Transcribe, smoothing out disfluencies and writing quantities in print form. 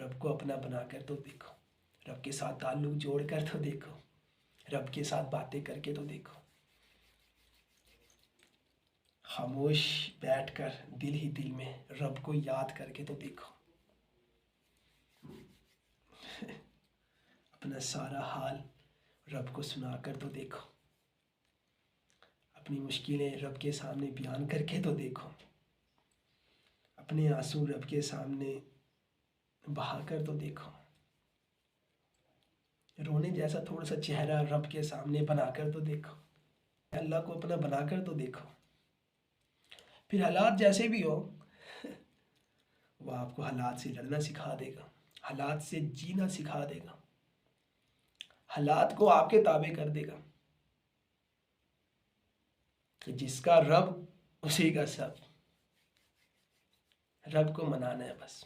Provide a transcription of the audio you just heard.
रब को अपना बनाकर तो देखो, रब के साथ ताल्लुक़ जोड़ कर तो देखो, रब के साथ बातें करके तो देखो, खामोश बैठकर दिल ही दिल में रब को याद करके तो देखो। अपना सारा हाल रब को सुनाकर तो देखो, अपनी मुश्किलें रब के सामने बयान करके तो देखो, अपने आंसू रब के सामने बहाकर तो देखो, रोने जैसा थोड़ा सा चेहरा रब के सामने बनाकर तो देखो, अल्लाह को अपना बनाकर तो देखो। फिर हालात जैसे भी हो वो आपको हालात से लड़ना सिखा देगा, हालात से जीना सिखा देगा, हालात को आपके ताबे कर देगा कि जिसका रब उसी का सब। रब को मनाना है बस।